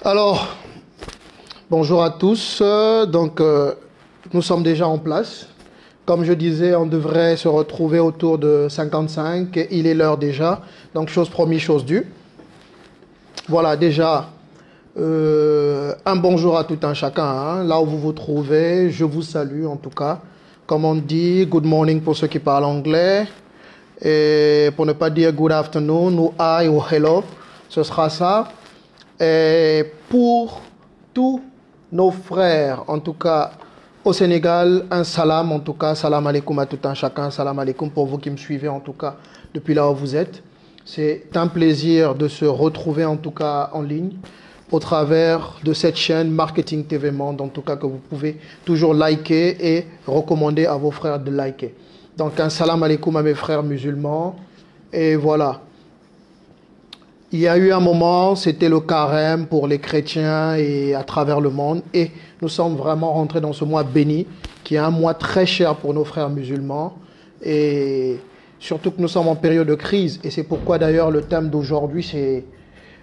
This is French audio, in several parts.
Alors, bonjour à tous. Nous sommes déjà en place. Comme je disais, on devrait se retrouver autour de 55. Il est l'heure déjà. Donc, chose promise, chose due. Voilà, déjà, un bonjour à tout un chacun. Hein. Là où vous vous trouvez, je vous salue en tout cas. Comme on dit, good morning pour ceux qui parlent anglais. Et pour ne pas dire good afternoon ou hi ou hello, ce sera ça. Et pour tous nos frères, en tout cas au Sénégal, un salam, en tout cas, salam alaikum à tout un chacun, salam alaikum pour vous qui me suivez, en tout cas, depuis là où vous êtes. C'est un plaisir de se retrouver, en tout cas, en ligne, au travers de cette chaîne Marketing TV Monde, en tout cas, que vous pouvez toujours liker et recommander à vos frères de liker. Donc, un salam alaikum à mes frères musulmans. Et voilà. Il y a eu un moment, c'était le carême pour les chrétiens et à travers le monde. Et nous sommes vraiment rentrés dans ce mois béni, qui est un mois très cher pour nos frères musulmans. Et surtout que nous sommes en période de crise. Et c'est pourquoi d'ailleurs le thème d'aujourd'hui, c'est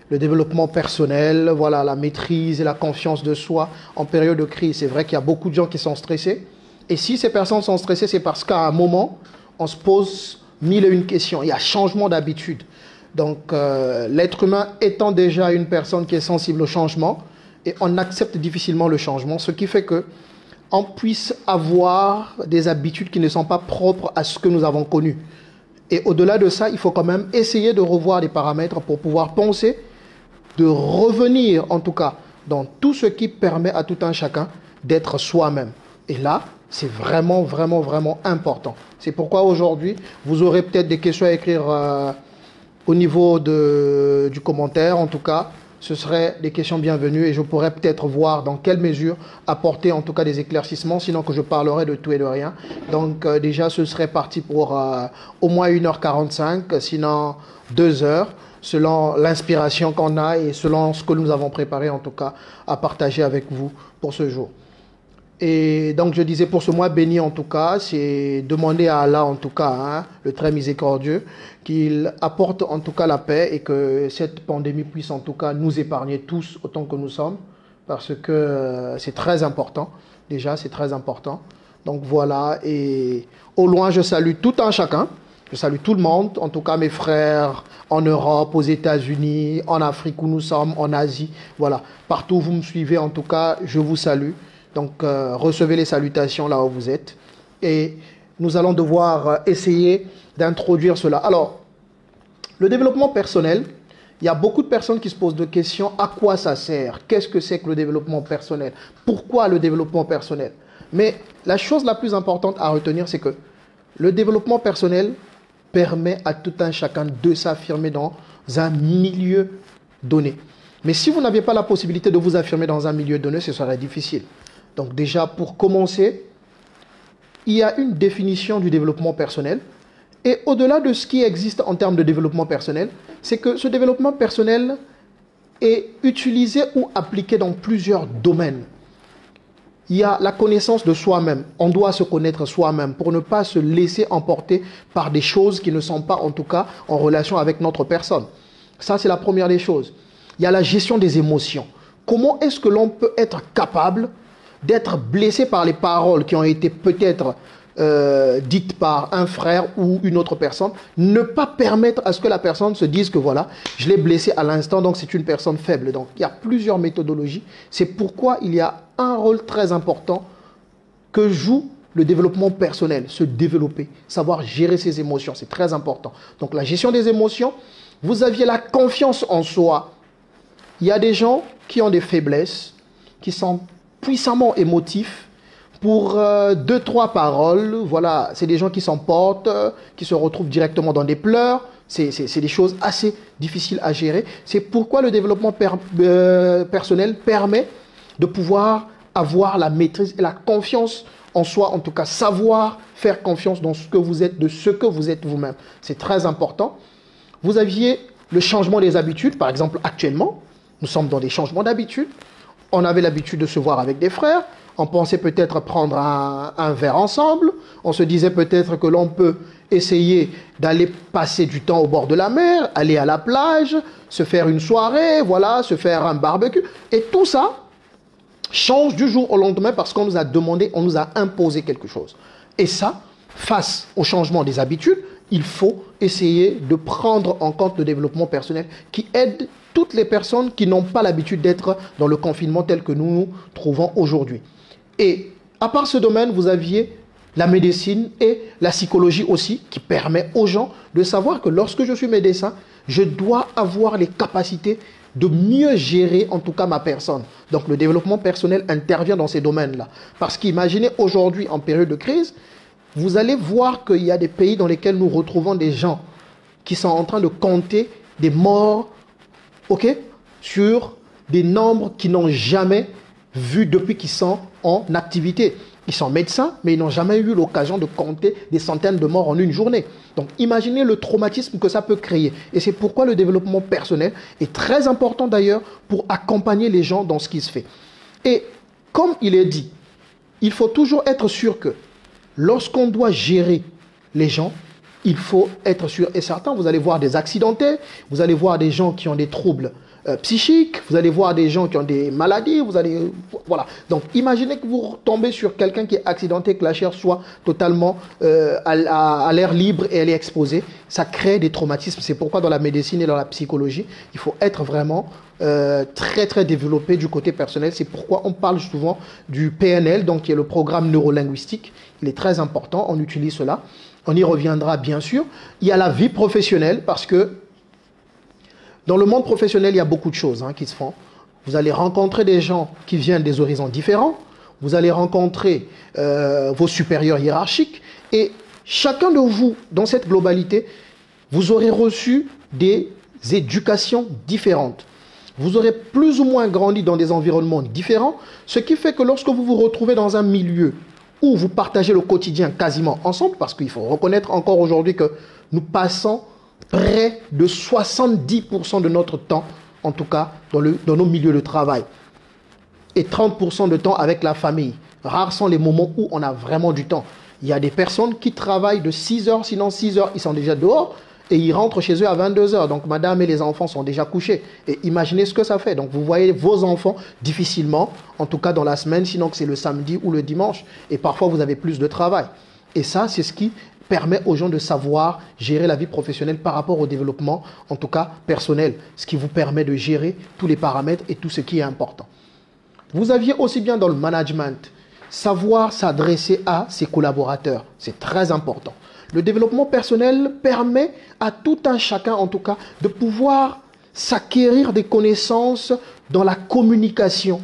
le développement personnel, voilà, la maîtrise et la confiance de soi en période de crise. C'est vrai qu'il y a beaucoup de gens qui sont stressés. Et si ces personnes sont stressées, c'est parce qu'à un moment, on se pose mille et une questions. Il y a changement d'habitude. Donc, l'être humain étant déjà une personne qui est sensible au changement, et on accepte difficilement le changement, ce qui fait qu'on puisse avoir des habitudes qui ne sont pas propres à ce que nous avons connu. Et au-delà de ça, il faut quand même essayer de revoir les paramètres pour pouvoir penser, de revenir en tout cas dans tout ce qui permet à tout un chacun d'être soi-même. Et là, c'est vraiment, vraiment, vraiment important. C'est pourquoi aujourd'hui, vous aurez peut-être des questions à écrire au niveau du commentaire, en tout cas, ce seraient des questions bienvenues et je pourrais peut-être voir dans quelle mesure apporter en tout cas des éclaircissements, sinon que je parlerai de tout et de rien. Donc déjà, ce serait parti pour au moins 1h45, sinon 2 heures, selon l'inspiration qu'on a et selon ce que nous avons préparé en tout cas à partager avec vous pour ce jour. Et donc je disais pour ce mois béni en tout cas, c'est demander à Allah en tout cas, hein, le très miséricordieux, qu'il apporte en tout cas la paix et que cette pandémie puisse en tout cas nous épargner tous autant que nous sommes, parce que c'est très important, déjà c'est très important. Donc voilà, et au loin je salue tout un chacun, je salue tout le monde, en tout cas mes frères en Europe, aux États-Unis, en Afrique où nous sommes, en Asie, voilà, partout où vous me suivez en tout cas, je vous salue. Donc, recevez les salutations là où vous êtes. Et nous allons devoir essayer d'introduire cela. Alors, le développement personnel, il y a beaucoup de personnes qui se posent des questions. À quoi ça sert? Qu'est-ce que c'est que le développement personnel? Pourquoi le développement personnel? Mais la chose la plus importante à retenir, c'est que le développement personnel permet à tout un chacun de s'affirmer dans un milieu donné. Mais si vous n'aviez pas la possibilité de vous affirmer dans un milieu donné, ce serait difficile. Donc déjà, pour commencer, il y a une définition du développement personnel. Et au-delà de ce qui existe en termes de développement personnel, c'est que ce développement personnel est utilisé ou appliqué dans plusieurs domaines. Il y a la connaissance de soi-même. On doit se connaître soi-même pour ne pas se laisser emporter par des choses qui ne sont pas, en tout cas, en relation avec notre personne. Ça, c'est la première des choses. Il y a la gestion des émotions. Comment est-ce que l'on peut être capable d'être blessé par les paroles qui ont été peut-être dites par un frère ou une autre personne, ne pas permettre à ce que la personne se dise que voilà, je l'ai blessé à l'instant, donc c'est une personne faible. Donc il y a plusieurs méthodologies. C'est pourquoi il y a un rôle très important que joue le développement personnel, se développer, savoir gérer ses émotions, c'est très important. Donc la gestion des émotions, vous aviez la confiance en soi. Il y a des gens qui ont des faiblesses, qui sont puissamment émotifs pour 2-3 paroles. Voilà, c'est des gens qui s'emportent, qui se retrouvent directement dans des pleurs. C'est des choses assez difficiles à gérer. C'est pourquoi le développement personnel permet de pouvoir avoir la maîtrise et la confiance en soi, en tout cas savoir faire confiance dans ce que vous êtes, de ce que vous êtes vous-même. C'est très important. Vous aviez le changement des habitudes, par exemple actuellement, nous sommes dans des changements d'habitudes. On avait l'habitude de se voir avec des frères. On pensait peut-être prendre un verre ensemble. On se disait peut-être que l'on peut essayer d'aller passer du temps au bord de la mer, aller à la plage, se faire une soirée, voilà, se faire un barbecue. Et tout ça change du jour au lendemain parce qu'on nous a demandé, on nous a imposé quelque chose. Et ça, face au changement des habitudes, il faut essayer de prendre en compte le développement personnel qui aide toutes les personnes qui n'ont pas l'habitude d'être dans le confinement tel que nous nous trouvons aujourd'hui. Et à part ce domaine, vous aviez la médecine et la psychologie aussi, qui permet aux gens de savoir que lorsque je suis médecin, je dois avoir les capacités de mieux gérer en tout cas ma personne. Donc le développement personnel intervient dans ces domaines-là. Parce qu'imaginez aujourd'hui en période de crise, vous allez voir qu'il y a des pays dans lesquels nous retrouvons des gens qui sont en train de compter des morts, sur des nombres qu'ils n'ont jamais vus depuis qu'ils sont en activité. Ils sont médecins, mais ils n'ont jamais eu l'occasion de compter des centaines de morts en une journée. Donc imaginez le traumatisme que ça peut créer. Et c'est pourquoi le développement personnel est très important d'ailleurs pour accompagner les gens dans ce qui se fait. Et comme il est dit, il faut toujours être sûr que lorsqu'on doit gérer les gens, il faut être sûr et certain. Vous allez voir des accidentés, vous allez voir des gens qui ont des troubles psychiques, vous allez voir des gens qui ont des maladies, voilà. Donc imaginez que vous tombez sur quelqu'un qui est accidenté, que la chair soit totalement à l'air libre et elle est exposée. Ça crée des traumatismes. C'est pourquoi dans la médecine et dans la psychologie, il faut être vraiment très très développé du côté personnel. C'est pourquoi on parle souvent du PNL, donc qui est le programme neurolinguistique. Il est très important, on utilise cela. On y reviendra bien sûr. Il y a la vie professionnelle parce que dans le monde professionnel, il y a beaucoup de choses qui se font. Vous allez rencontrer des gens qui viennent des horizons différents. Vous allez rencontrer vos supérieurs hiérarchiques. Et chacun de vous, dans cette globalité, vous aurez reçu des éducations différentes. Vous aurez plus ou moins grandi dans des environnements différents. Ce qui fait que lorsque vous vous retrouvez dans un milieu où vous partagez le quotidien quasiment ensemble, parce qu'il faut reconnaître encore aujourd'hui que nous passons près de 70% de notre temps, en tout cas dans nos milieux de travail, et 30% de temps avec la famille. Rares sont les moments où on a vraiment du temps. Il y a des personnes qui travaillent de 6 heures, sinon 6 heures, ils sont déjà dehors, et ils rentrent chez eux à 22 heures. Donc madame et les enfants sont déjà couchés. Et imaginez ce que ça fait. Donc vous voyez vos enfants difficilement, en tout cas dans la semaine, sinon que c'est le samedi ou le dimanche. Et parfois vous avez plus de travail. Et ça, c'est ce qui permet aux gens de savoir gérer la vie professionnelle par rapport au développement, en tout cas personnel. Ce qui vous permet de gérer tous les paramètres et tout ce qui est important. Vous aviez aussi bien dans le management, savoir s'adresser à ses collaborateurs. C'est très important. Le développement personnel permet à tout un chacun, en tout cas, de pouvoir s'acquérir des connaissances dans la communication.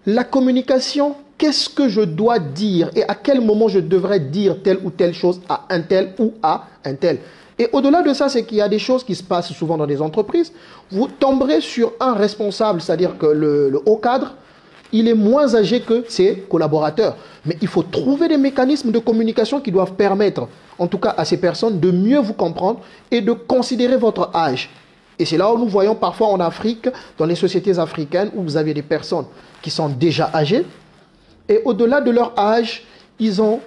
La communication, qu'est-ce que je dois dire et à quel moment je devrais dire telle ou telle chose à un tel ou à un tel. Et au-delà de ça, c'est qu'il y a des choses qui se passent souvent dans des entreprises. Vous tomberez sur un responsable, c'est-à-dire que le haut cadre, il est moins âgé que ses collaborateurs. Mais il faut trouver des mécanismes de communication qui doivent permettre, en tout cas à ces personnes, de mieux vous comprendre et de considérer votre âge. Et c'est là où nous voyons parfois en Afrique, dans les sociétés africaines, où vous avez des personnes qui sont déjà âgées. Et au-delà de leur âge, ils ont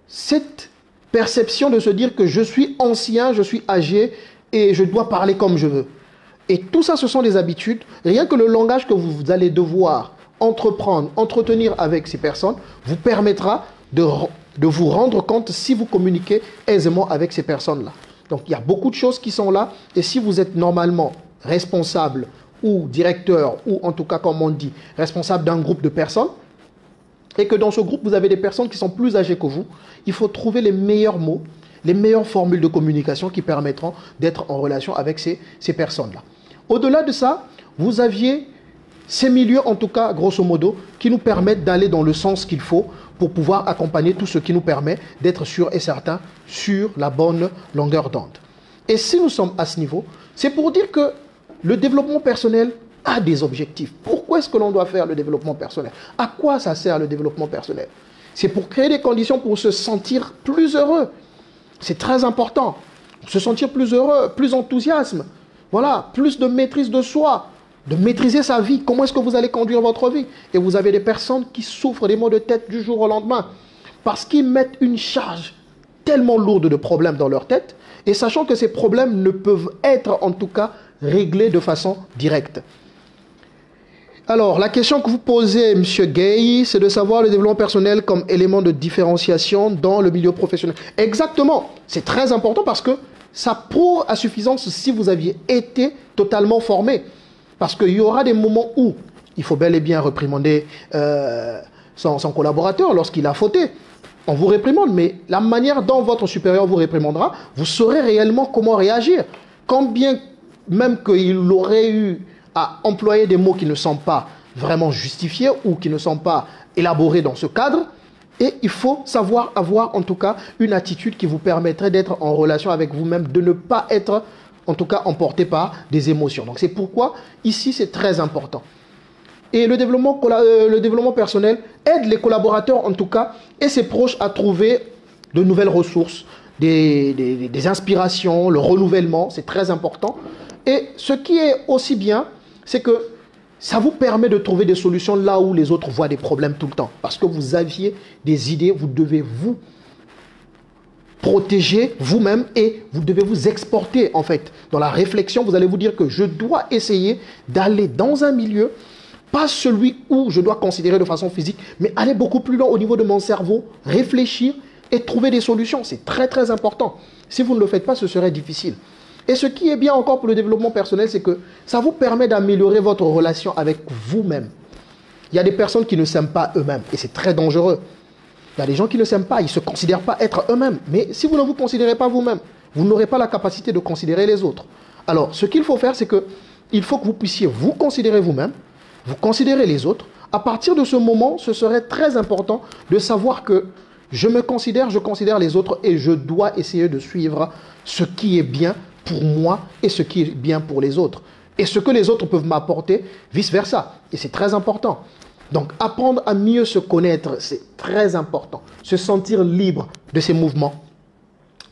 cette perception de se dire que je suis ancien, je suis âgé et je dois parler comme je veux. Et tout ça, ce sont des habitudes. Rien que le langage que vous allez devoir entreprendre, entretenir avec ces personnes, vous permettra de vous rendre compte si vous communiquez aisément avec ces personnes-là. Donc, il y a beaucoup de choses qui sont là. Et si vous êtes normalement responsable ou directeur, ou en tout cas, comme on dit, responsable d'un groupe de personnes, et que dans ce groupe, vous avez des personnes qui sont plus âgées que vous, il faut trouver les meilleurs mots, les meilleures formules de communication qui permettront d'être en relation avec ces personnes-là. Au-delà de ça, vous aviez ces milieux, en tout cas, grosso modo, qui nous permettent d'aller dans le sens qu'il faut pour pouvoir accompagner tout ce qui nous permet d'être sûr et certain sur la bonne longueur d'onde. Et si nous sommes à ce niveau, c'est pour dire que le développement personnel a des objectifs. Pourquoi est-ce que l'on doit faire le développement personnel? À quoi ça sert le développement personnel? C'est pour créer des conditions pour se sentir plus heureux. C'est très important. Se sentir plus heureux, plus enthousiasme. Voilà, plus de maîtrise de soi. de maîtriser sa vie. Comment est-ce que vous allez conduire votre vie? Et vous avez des personnes qui souffrent des maux de tête du jour au lendemain parce qu'ils mettent une charge tellement lourde de problèmes dans leur tête et sachant que ces problèmes ne peuvent être en tout cas réglés de façon directe. Alors, la question que vous posez, M. Gay, c'est de savoir le développement personnel comme élément de différenciation dans le milieu professionnel. Exactement. C'est très important parce que ça prouve à suffisance si vous aviez été totalement formé. Parce qu'il y aura des moments où il faut bel et bien réprimander son collaborateur lorsqu'il a fauté. On vous réprimande, mais la manière dont votre supérieur vous réprimandera, vous saurez réellement comment réagir. Quand bien même qu'il aurait eu à employer des mots qui ne sont pas vraiment justifiés ou qui ne sont pas élaborés dans ce cadre, et il faut savoir avoir en tout cas une attitude qui vous permettrait d'être en relation avec vous-même, de ne pas être en tout cas emporté par des émotions. Donc c'est pourquoi ici c'est très important. Et le développement personnel aide les collaborateurs en tout cas et ses proches à trouver de nouvelles ressources, des inspirations, le renouvellement, c'est très important. Et ce qui est aussi bien, c'est que ça vous permet de trouver des solutions là où les autres voient des problèmes tout le temps. Parce que vous aviez des idées, vous devez vous protéger vous-même et vous devez vous exporter en fait. Dans la réflexion, vous allez vous dire que je dois essayer d'aller dans un milieu, pas celui où je dois considérer de façon physique, mais aller beaucoup plus loin au niveau de mon cerveau, réfléchir et trouver des solutions. C'est très très important. Si vous ne le faites pas, ce serait difficile. Et ce qui est bien encore pour le développement personnel, c'est que ça vous permet d'améliorer votre relation avec vous-même. Il y a des personnes qui ne s'aiment pas eux-mêmes et c'est très dangereux. Il y a des gens qui ne s'aiment pas, ils ne se considèrent pas être eux-mêmes. Mais si vous ne vous considérez pas vous-même, vous n'aurez pas la capacité de considérer les autres. Alors, ce qu'il faut faire, c'est qu'il faut que vous puissiez vous considérer vous-même, vous considérer les autres. À partir de ce moment, ce serait très important de savoir que je me considère, je considère les autres et je dois essayer de suivre ce qui est bien pour moi et ce qui est bien pour les autres. Et ce que les autres peuvent m'apporter, vice-versa. Et c'est très important. Donc, apprendre à mieux se connaître, c'est très important. Se sentir libre de ses mouvements,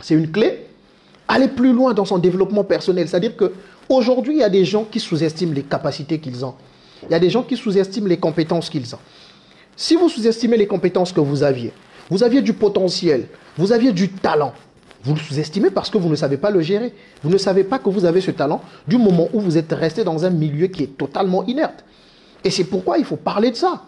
c'est une clé. Aller plus loin dans son développement personnel, c'est-à-dire qu'aujourd'hui, il y a des gens qui sous-estiment les capacités qu'ils ont. Il y a des gens qui sous-estiment les compétences qu'ils ont. Si vous sous-estimez les compétences que vous aviez du potentiel, vous aviez du talent, vous le sous-estimez parce que vous ne savez pas le gérer. Vous ne savez pas que vous avez ce talent du moment où vous êtes resté dans un milieu qui est totalement inerte. Et c'est pourquoi il faut parler de ça.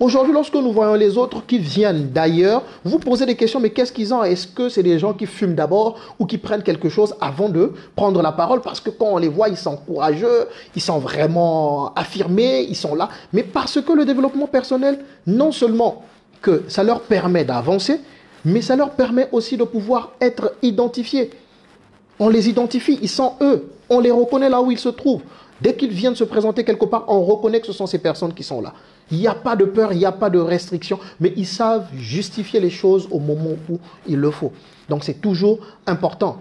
Aujourd'hui, lorsque nous voyons les autres qui viennent d'ailleurs, vous posez des questions, mais qu'est-ce qu'ils ont? Est-ce que c'est des gens qui fument d'abord ou qui prennent quelque chose avant de prendre la parole? Parce que quand on les voit, ils sont courageux, ils sont vraiment affirmés, ils sont là. Mais parce que le développement personnel, non seulement que ça leur permet d'avancer, mais ça leur permet aussi de pouvoir être identifiés. On les identifie, ils sont eux. On les reconnaît là où ils se trouvent. Dès qu'ils viennent se présenter quelque part, on reconnaît que ce sont ces personnes qui sont là. Il n'y a pas de peur, il n'y a pas de restriction, mais ils savent justifier les choses au moment où il le faut. Donc c'est toujours important.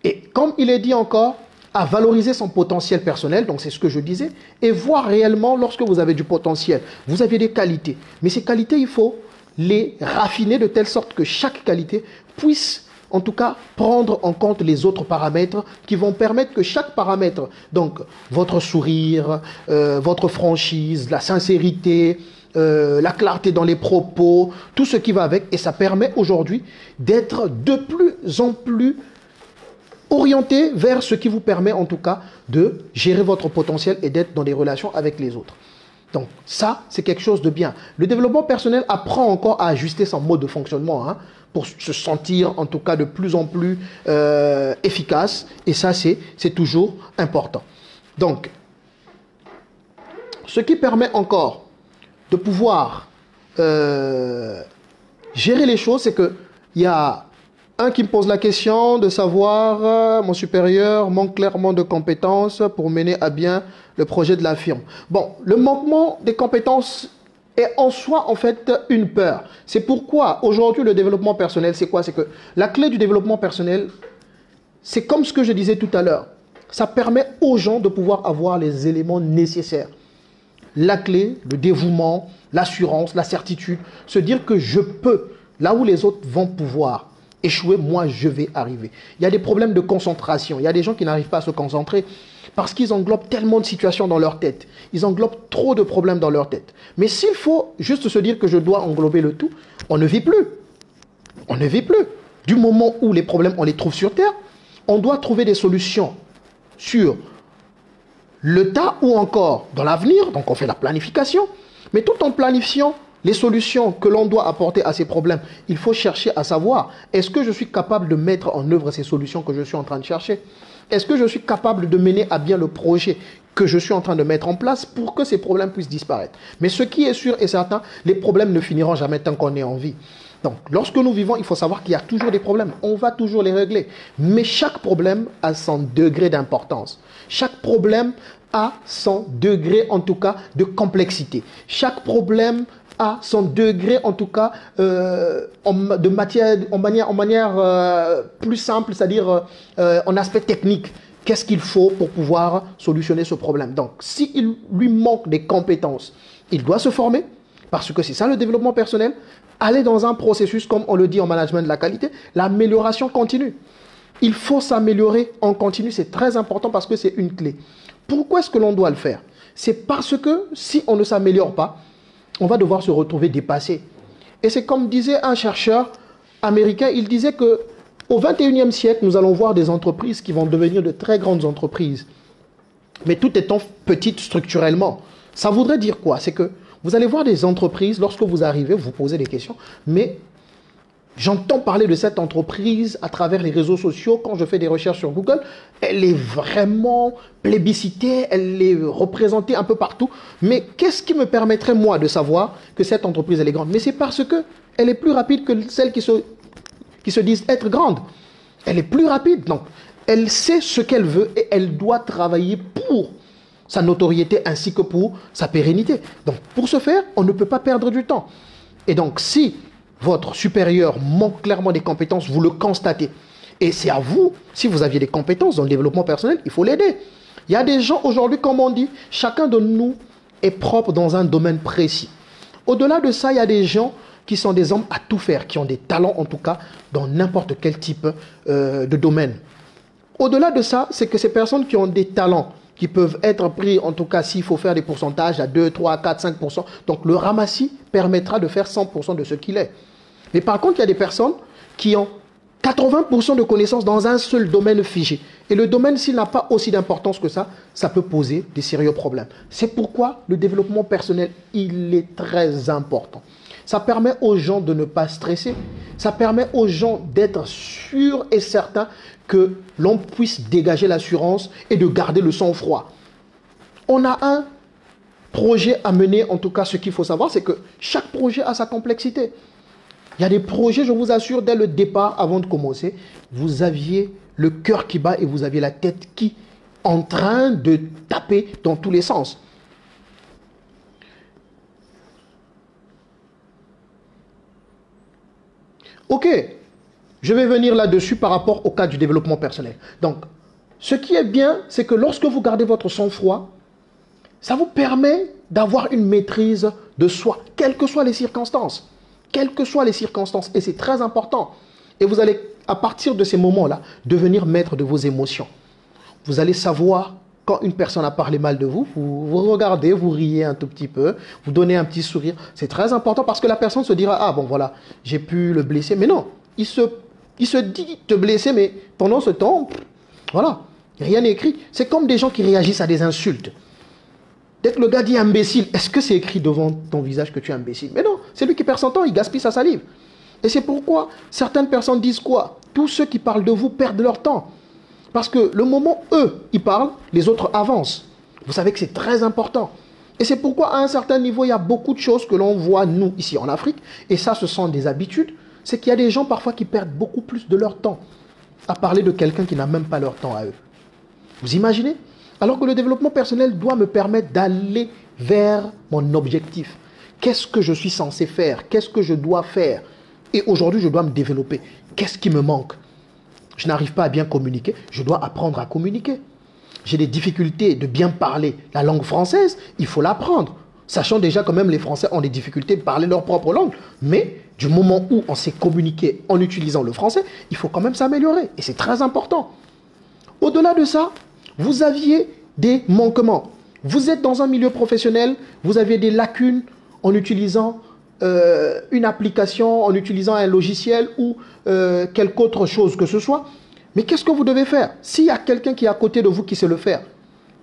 Et comme il est dit encore, à valoriser son potentiel personnel, donc c'est ce que je disais, et voir réellement lorsque vous avez du potentiel, vous avez des qualités. Mais ces qualités, il faut les raffiner de telle sorte que chaque qualité puisse en tout cas prendre en compte les autres paramètres qui vont permettre que chaque paramètre, donc votre sourire, votre franchise, la sincérité, la clarté dans les propos, tout ce qui va avec, et ça permet aujourd'hui d'être de plus en plus orienté vers ce qui vous permet en tout cas de gérer votre potentiel et d'être dans des relations avec les autres. Donc ça, c'est quelque chose de bien. Le développement personnel apprend encore à ajuster son mode de fonctionnement pour se sentir en tout cas de plus en plus efficace. Et ça, c'est toujours important. Donc, ce qui permet encore de pouvoir gérer les choses, c'est qu'il y a un qui me pose la question de savoir, mon supérieur manque clairement de compétences pour mener à bien le projet de la firme. Bon, le manquement des compétences est en soi, en fait, une peur. C'est pourquoi, aujourd'hui, le développement personnel, c'est quoi? C'est que la clé du développement personnel, c'est comme ce que je disais tout à l'heure. Ça permet aux gens de pouvoir avoir les éléments nécessaires. La clé, le dévouement, l'assurance, la certitude. Se dire que je peux, là où les autres vont pouvoir. échouer, moi, je vais arriver. Il y a des problèmes de concentration. Il y a des gens qui n'arrivent pas à se concentrer parce qu'ils englobent tellement de situations dans leur tête. Ils englobent trop de problèmes dans leur tête. Mais s'il faut juste se dire que je dois englober le tout, on ne vit plus. On ne vit plus. Du moment où les problèmes, on les trouve sur Terre, on doit trouver des solutions sur le tas ou encore dans l'avenir. Donc on fait la planification. Mais tout en planifiant les solutions que l'on doit apporter à ces problèmes, il faut chercher à savoir, est-ce que je suis capable de mettre en œuvre ces solutions que je suis en train de chercher? Est-ce que je suis capable de mener à bien le projet que je suis en train de mettre en place pour que ces problèmes puissent disparaître? Mais ce qui est sûr et certain, les problèmes ne finiront jamais tant qu'on est en vie. Donc, lorsque nous vivons, il faut savoir qu'il y a toujours des problèmes. On va toujours les régler. Mais chaque problème a son degré d'importance. Chaque problème a son degré, en tout cas, de complexité. Chaque problème a son degré, en tout cas, en manière plus simple, c'est-à-dire en aspect technique. Qu'est-ce qu'il faut pour pouvoir solutionner ce problème? Donc, s'il lui manque des compétences, il doit se former, parce que c'est ça le développement personnel. Aller dans un processus, comme on le dit en management de la qualité, l'amélioration continue. Il faut s'améliorer en continu, c'est très important parce que c'est une clé. Pourquoi est-ce que l'on doit le faire? C'est parce que si on ne s'améliore pas, on va devoir se retrouver dépassé. Et c'est comme disait un chercheur américain, il disait que au XXIe siècle, nous allons voir des entreprises qui vont devenir de très grandes entreprises. Mais tout étant petites structurellement. Ça voudrait dire quoi? C'est que vous allez voir des entreprises, lorsque vous arrivez, vous posez des questions, mais j'entends parler de cette entreprise à travers les réseaux sociaux. Quand je fais des recherches sur Google, elle est vraiment plébiscitée, elle est représentée un peu partout. Mais qu'est-ce qui me permettrait, moi, de savoir que cette entreprise, elle est grande? Mais c'est parce qu'elle est plus rapide que celles qui se disent être grandes. Elle est plus rapide, donc elle sait ce qu'elle veut et elle doit travailler pour sa notoriété ainsi que pour sa pérennité. Donc, pour ce faire, on ne peut pas perdre du temps. Et donc, si votre supérieur manque clairement des compétences, vous le constatez. Et c'est à vous, si vous aviez des compétences dans le développement personnel, il faut l'aider. Il y a des gens aujourd'hui, comme on dit, chacun de nous est propre dans un domaine précis. Au-delà de ça, il y a des gens qui sont des hommes à tout faire, qui ont des talents en tout cas dans n'importe quel type de domaine. Au-delà de ça, c'est que ces personnes qui ont des talents, qui peuvent être pris, en tout cas s'il faut faire des pourcentages à 2, 3, 4, 5%. Donc le ramassis permettra de faire 100% de ce qu'il est. Mais par contre, il y a des personnes qui ont 80% de connaissances dans un seul domaine figé. Et le domaine, s'il n'a pas aussi d'importance que ça peut poser des sérieux problèmes. C'est pourquoi le développement personnel, il est très important. Ça permet aux gens de ne pas stresser. Ça permet aux gens d'être sûrs et certains que l'on puisse dégager l'assurance et de garder le sang-froid. On a un projet à mener, en tout cas, ce qu'il faut savoir, c'est que chaque projet a sa complexité. Il y a des projets, je vous assure, dès le départ, avant de commencer, vous aviez le cœur qui bat et vous aviez la tête qui en train de taper dans tous les sens. Ok, je vais venir là-dessus par rapport au cas du développement personnel. Donc, ce qui est bien, c'est que lorsque vous gardez votre sang-froid, ça vous permet d'avoir une maîtrise de soi, quelles que soient les circonstances. Quelles que soient les circonstances. Et c'est très important. Et vous allez, à partir de ces moments-là, devenir maître de vos émotions. Vous allez savoir, quand une personne a parlé mal de vous, vous regardez, vous riez un tout petit peu, vous donnez un petit sourire. C'est très important parce que la personne se dira, ah bon voilà, j'ai pu le blesser. Mais non, il se dit te blesser, mais pendant ce temps, voilà, rien n'est écrit. C'est comme des gens qui réagissent à des insultes. Dès que le gars dit imbécile, est-ce que c'est écrit devant ton visage que tu es imbécile? Mais non, c'est lui qui perd son temps, il gaspille sa salive. Et c'est pourquoi certaines personnes disent quoi? Tous ceux qui parlent de vous perdent leur temps. Parce que le moment où eux, ils parlent, les autres avancent. Vous savez que c'est très important. Et c'est pourquoi à un certain niveau, il y a beaucoup de choses que l'on voit, nous, ici en Afrique, et ça, ce sont des habitudes, c'est qu'il y a des gens parfois qui perdent beaucoup plus de leur temps à parler de quelqu'un qui n'a même pas leur temps à eux. Vous imaginez? Alors que le développement personnel doit me permettre d'aller vers mon objectif. Qu'est-ce que je suis censé faire? Qu'est-ce que je dois faire? Et aujourd'hui, je dois me développer. Qu'est-ce qui me manque? Je n'arrive pas à bien communiquer. Je dois apprendre à communiquer. J'ai des difficultés de bien parler la langue française. Il faut l'apprendre. Sachant déjà quand même les Français ont des difficultés de parler leur propre langue. Mais du moment où on sait communiquer en utilisant le français, il faut quand même s'améliorer. Et c'est très important. Au-delà de ça, vous aviez des manquements. Vous êtes dans un milieu professionnel, vous avez des lacunes en utilisant une application, en utilisant un logiciel ou quelque autre chose que ce soit. Mais qu'est-ce que vous devez faire? S'il y a quelqu'un qui est à côté de vous qui sait le faire,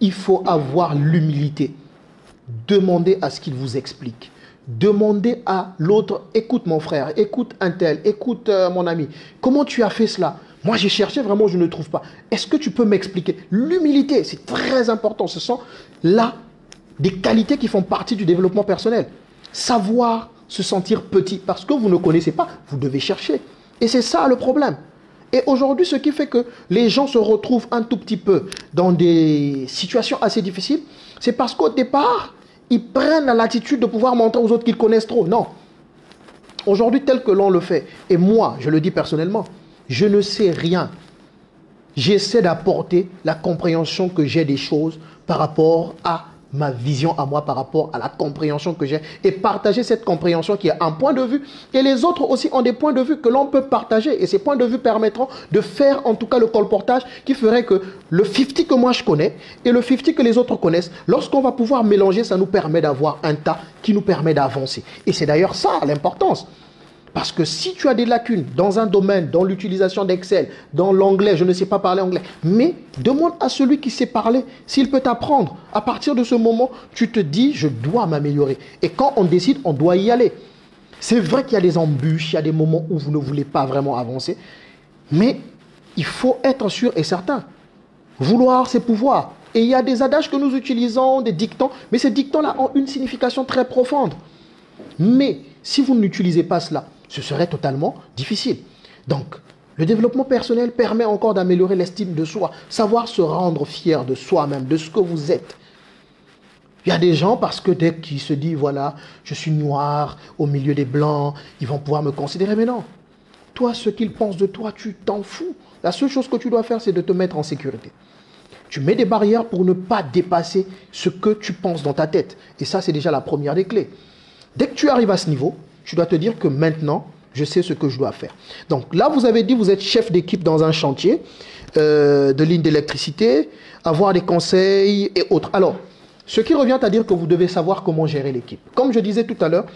il faut avoir l'humilité. Demandez à ce qu'il vous explique. Demandez à l'autre, écoute mon frère, écoute un tel, écoute mon ami, comment tu as fait cela? Moi j'ai cherché, vraiment je ne trouve pas. Est-ce que tu peux m'expliquer? L'humilité, c'est très important. Ce sont là des qualités qui font partie du développement personnel. Savoir se sentir petit, parce que vous ne connaissez pas, vous devez chercher. Et c'est ça le problème. Et aujourd'hui, ce qui fait que les gens se retrouvent un tout petit peu dans des situations assez difficiles, c'est parce qu'au départ, ils prennent la latitude de pouvoir montrer aux autres qu'ils connaissent trop. Non. Aujourd'hui, tel que l'on le fait, et moi, je le dis personnellement, je ne sais rien. J'essaie d'apporter la compréhension que j'ai des choses par rapport à ma vision à moi, par rapport à la compréhension que j'ai, et partager cette compréhension qui est un point de vue, et les autres aussi ont des points de vue que l'on peut partager, et ces points de vue permettront de faire en tout cas le colportage qui ferait que le 50 que moi je connais et le 50 que les autres connaissent, lorsqu'on va pouvoir mélanger, ça nous permet d'avoir un tas qui nous permet d'avancer. Et c'est d'ailleurs ça l'importance. Parce que si tu as des lacunes dans un domaine, dans l'utilisation d'Excel, dans l'anglais, je ne sais pas parler anglais, mais demande à celui qui sait parler s'il peut t'apprendre. À partir de ce moment, tu te dis, je dois m'améliorer. Et quand on décide, on doit y aller. C'est vrai qu'il y a des embûches, il y a des moments où vous ne voulez pas vraiment avancer, mais il faut être sûr et certain. Vouloir, c'est pouvoir. Et il y a des adages que nous utilisons, des dictons, mais ces dictons-là ont une signification très profonde. Mais si vous n'utilisez pas cela, ce serait totalement difficile. Donc, le développement personnel permet encore d'améliorer l'estime de soi, savoir se rendre fier de soi-même, de ce que vous êtes. Il y a des gens, parce que dès qu'ils se disent, voilà, je suis noir au milieu des blancs, ils vont pouvoir me considérer. Mais non, toi, ce qu'ils pensent de toi, tu t'en fous. La seule chose que tu dois faire, c'est de te mettre en sécurité. Tu mets des barrières pour ne pas dépasser ce que tu penses dans ta tête. Et ça, c'est déjà la première des clés. Dès que tu arrives à ce niveau, tu dois te dire que maintenant, je sais ce que je dois faire. Donc là, vous avez dit, vous êtes chef d'équipe dans un chantier de ligne d'électricité, avoir des conseils et autres. Alors, ce qui revient à dire que vous devez savoir comment gérer l'équipe. Comme je disais tout à l'heure,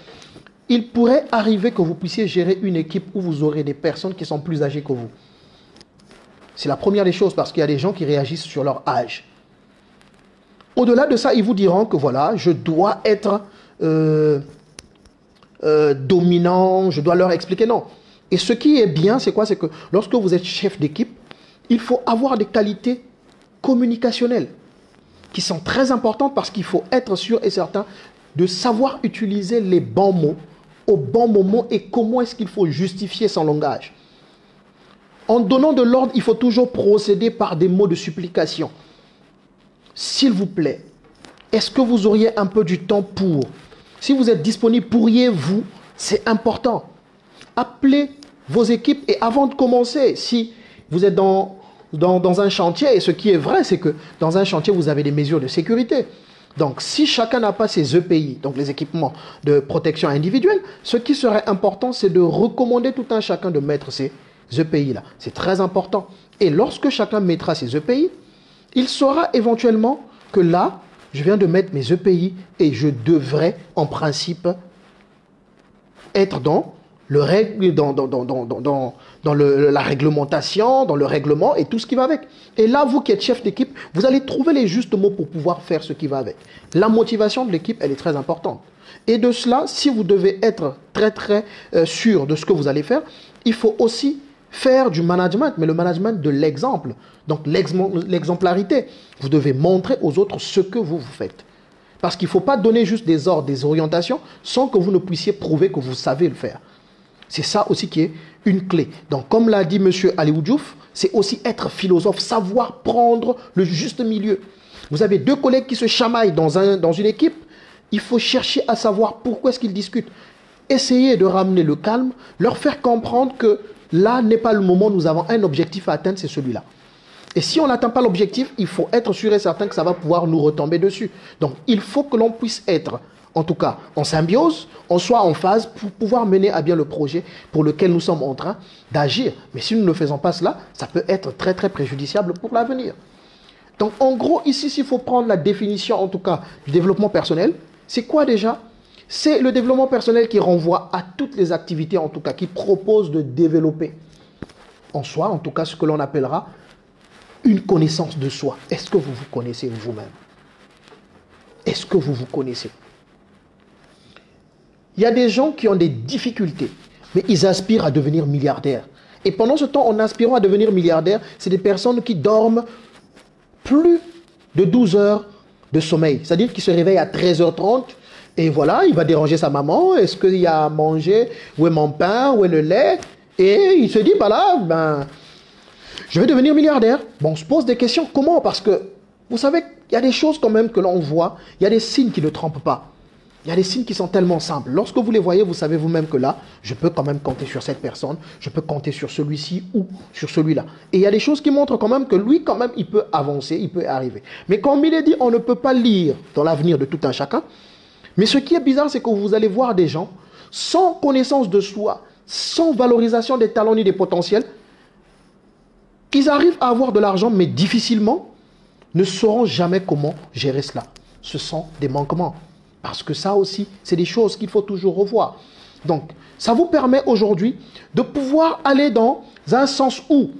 il pourrait arriver que vous puissiez gérer une équipe où vous aurez des personnes qui sont plus âgées que vous. C'est la première des choses parce qu'il y a des gens qui réagissent sur leur âge. Au-delà de ça, ils vous diront que voilà, je dois être dominant, je dois leur expliquer. Non. Et ce qui est bien, c'est quoi? C'est que lorsque vous êtes chef d'équipe, il faut avoir des qualités communicationnelles qui sont très importantes parce qu'il faut être sûr et certain de savoir utiliser les bons mots au bon moment et comment est-ce qu'il faut justifier son langage. En donnant de l'ordre, il faut toujours procéder par des mots de supplication. S'il vous plaît, est-ce que vous auriez un peu du temps pour? Si vous êtes disponible, pourriez-vous? C'est important. Appelez vos équipes et avant de commencer, si vous êtes dans un chantier, et ce qui est vrai, c'est que dans un chantier, vous avez des mesures de sécurité. Donc, si chacun n'a pas ses EPI, donc les équipements de protection individuelle, ce qui serait important, c'est de recommander tout un chacun de mettre ces EPI-là. C'est très important. Et lorsque chacun mettra ses EPI, il saura éventuellement que là, je viens de mettre mes EPI et je devrais, en principe, être dans la réglementation, dans le règlement et tout ce qui va avec. Et là, vous qui êtes chef d'équipe, vous allez trouver les justes mots pour pouvoir faire ce qui va avec. La motivation de l'équipe, elle est très importante. Et de cela, si vous devez être très sûr de ce que vous allez faire, il faut aussi faire du management, mais le management de l'exemple. Donc l'exemplarité. Vous devez montrer aux autres ce que vous faites. Parce qu'il ne faut pas donner juste des ordres, des orientations, sans que vous ne puissiez prouver que vous savez le faire. C'est ça aussi qui est une clé. Donc comme l'a dit M. Aliou Diouf, c'est aussi être philosophe, savoir prendre le juste milieu. Vous avez deux collègues qui se chamaillent dans une équipe, il faut chercher à savoir pourquoi est-ce qu'ils discutent. Essayez de ramener le calme, leur faire comprendre que là n'est pas le moment, nous avons un objectif à atteindre, c'est celui-là. Et si on n'atteint pas l'objectif, il faut être sûr et certain que ça va pouvoir nous retomber dessus. Donc, il faut que l'on puisse être en tout cas en symbiose, on soit en phase pour pouvoir mener à bien le projet pour lequel nous sommes en train d'agir. Mais si nous ne faisons pas cela, ça peut être très très préjudiciable pour l'avenir. Donc en gros, ici, s'il faut prendre la définition en tout cas du développement personnel, c'est quoi déjà? C'est le développement personnel qui renvoie à toutes les activités en tout cas, qui propose de développer en soi, en tout cas ce que l'on appellera une connaissance de soi. Est-ce que vous vous connaissez vous-même? Est-ce que vous vous connaissez? Il y a des gens qui ont des difficultés, mais ils aspirent à devenir milliardaires. Et pendant ce temps, en aspirant à devenir milliardaires, c'est des personnes qui dorment plus de 12 heures de sommeil. C'est-à-dire qu'ils se réveillent à 13h30 et voilà, il va déranger sa maman. Est-ce qu'il y a à manger? Où est mon pain? Où est le lait? Et il se dit, bah là, je vais devenir milliardaire. Bon, on se pose des questions. Comment? Parce que, vous savez, il y a des choses quand même que l'on voit. Il y a des signes qui ne trompent pas. Il y a des signes qui sont tellement simples. Lorsque vous les voyez, vous savez vous-même que là, je peux quand même compter sur cette personne. Je peux compter sur celui-ci ou sur celui-là. Et il y a des choses qui montrent quand même que lui, quand même, il peut avancer, il peut arriver. Mais comme il est dit, on ne peut pas lire dans l'avenir de tout un chacun. Mais ce qui est bizarre, c'est que vous allez voir des gens sans connaissance de soi, sans valorisation des talents ni des potentiels. Ils arrivent à avoir de l'argent, mais difficilement ne sauront jamais comment gérer cela. Ce sont des manquements. Parce que ça aussi, c'est des choses qu'il faut toujours revoir. Donc, ça vous permet aujourd'hui de pouvoir aller dans un sens où